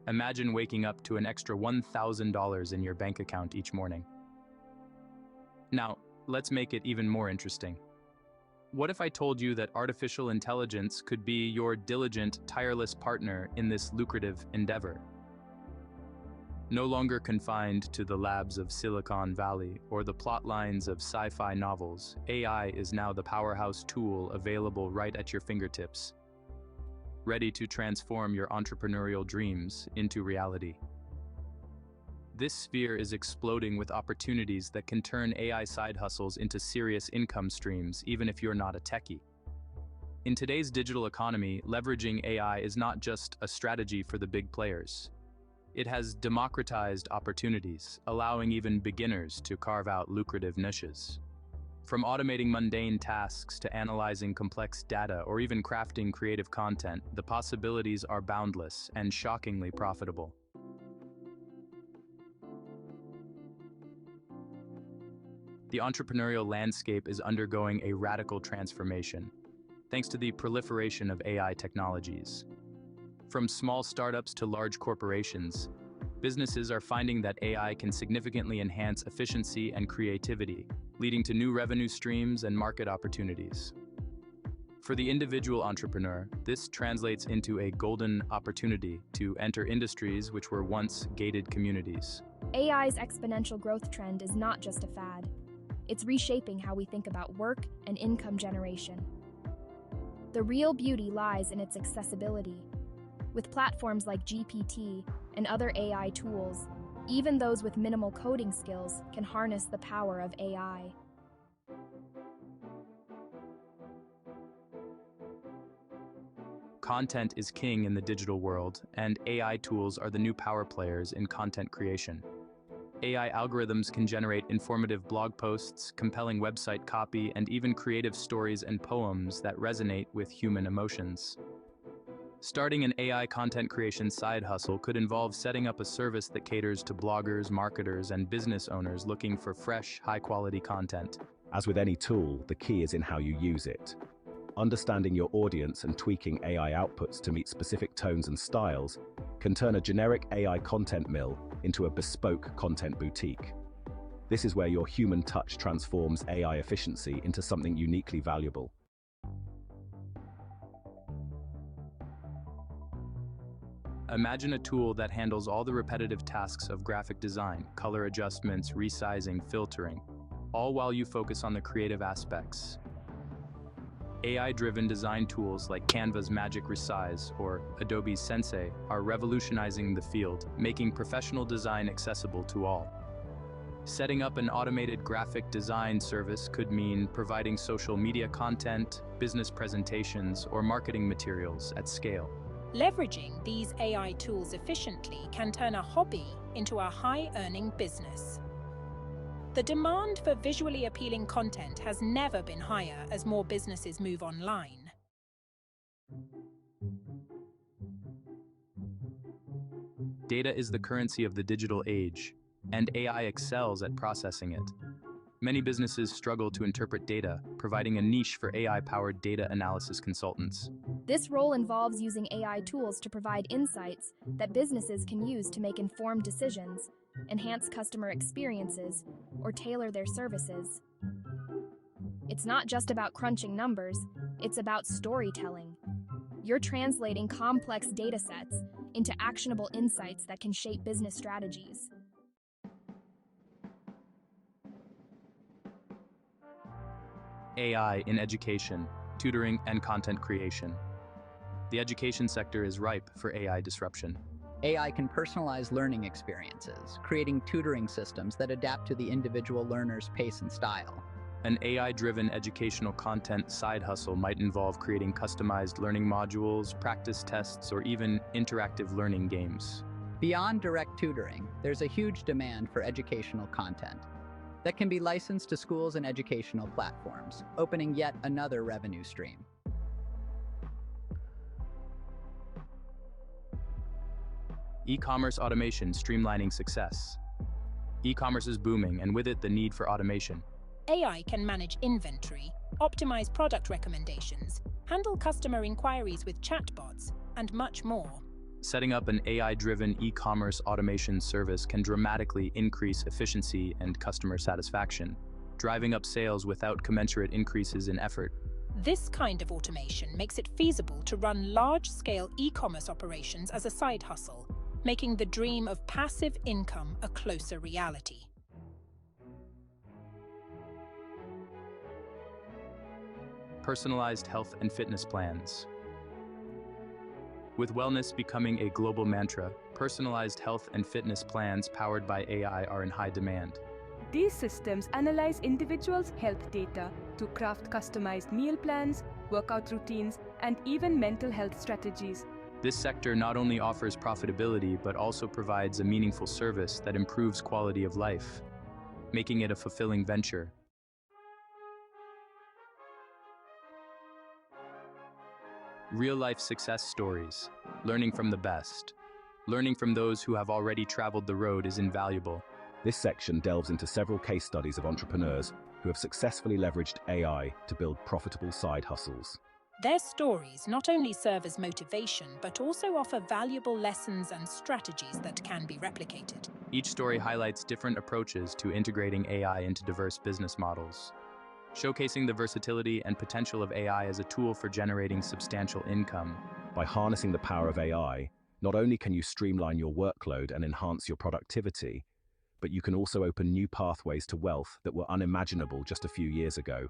Imagine waking up to an extra $1,000 in your bank account each morning. Now, let's make it even more interesting. What if I told you that artificial intelligence could be your diligent, tireless partner in this lucrative endeavor? No longer confined to the labs of Silicon Valley or the plot lines of sci-fi novels, AI is now the powerhouse tool available right at your fingertips, ready to transform your entrepreneurial dreams into reality. This sphere is exploding with opportunities that can turn AI side hustles into serious income streams, even if you're not a techie. In today's digital economy, leveraging AI is not just a strategy for the big players. It has democratized opportunities, allowing even beginners to carve out lucrative niches. From automating mundane tasks to analyzing complex data or even crafting creative content, the possibilities are boundless and shockingly profitable. The entrepreneurial landscape is undergoing a radical transformation, thanks to the proliferation of AI technologies. From small startups to large corporations, businesses are finding that AI can significantly enhance efficiency and creativity, leading to new revenue streams and market opportunities. For the individual entrepreneur, this translates into a golden opportunity to enter industries which were once gated communities. AI's exponential growth trend is not just a fad. It's reshaping how we think about work and income generation. The real beauty lies in its accessibility. With platforms like GPT and other AI tools, even those with minimal coding skills can harness the power of AI. Content is king in the digital world, and AI tools are the new power players in content creation. AI algorithms can generate informative blog posts, compelling website copy, and even creative stories and poems that resonate with human emotions. Starting an AI content creation side hustle could involve setting up a service that caters to bloggers, marketers, and business owners looking for fresh, high-quality content. As with any tool, the key is in how you use it. Understanding your audience and tweaking AI outputs to meet specific tones and styles can turn a generic AI content mill into a bespoke content boutique. This is where your human touch transforms AI efficiency into something uniquely valuable. Imagine a tool that handles all the repetitive tasks of graphic design, color adjustments, resizing, filtering, all while you focus on the creative aspects. AI-driven design tools like Canva's Magic Resize or Adobe's Sensei are revolutionizing the field, making professional design accessible to all. Setting up an automated graphic design service could mean providing social media content, business presentations, or marketing materials at scale. Leveraging these AI tools efficiently can turn a hobby into a high-earning business. The demand for visually appealing content has never been higher as more businesses move online. Data is the currency of the digital age, and AI excels at processing it. Many businesses struggle to interpret data, providing a niche for AI-powered data analysis consultants. This role involves using AI tools to provide insights that businesses can use to make informed decisions, enhance customer experiences, or tailor their services. It's not just about crunching numbers, it's about storytelling. You're translating complex data sets into actionable insights that can shape business strategies. AI in education, tutoring, and content creation. The education sector is ripe for AI disruption. AI can personalize learning experiences, creating tutoring systems that adapt to the individual learner's pace and style. An AI-driven educational content side hustle might involve creating customized learning modules, practice tests, or even interactive learning games. Beyond direct tutoring, there's a huge demand for educational content that can be licensed to schools and educational platforms, opening yet another revenue stream. E-commerce automation streamlining success. E-commerce is booming, and with it, the need for automation. AI can manage inventory, optimize product recommendations, handle customer inquiries with chatbots, and much more. Setting up an AI-driven e-commerce automation service can dramatically increase efficiency and customer satisfaction, driving up sales without commensurate increases in effort. This kind of automation makes it feasible to run large-scale e-commerce operations as a side hustle, making the dream of passive income a closer reality. Personalized health and fitness plans. With wellness becoming a global mantra, personalized health and fitness plans powered by AI are in high demand. These systems analyze individuals' health data to craft customized meal plans, workout routines, and even mental health strategies. This sector not only offers profitability but also provides a meaningful service that improves quality of life, making it a fulfilling venture. Real-life success stories. Learning from the best. Learning from those who have already traveled the road is invaluable. This section delves into several case studies of entrepreneurs who have successfully leveraged AI to build profitable side hustles. Their stories not only serve as motivation, but also offer valuable lessons and strategies that can be replicated. Each story highlights different approaches to integrating AI into diverse business models, showcasing the versatility and potential of AI as a tool for generating substantial income. By harnessing the power of AI, not only can you streamline your workload and enhance your productivity, but you can also open new pathways to wealth that were unimaginable just a few years ago.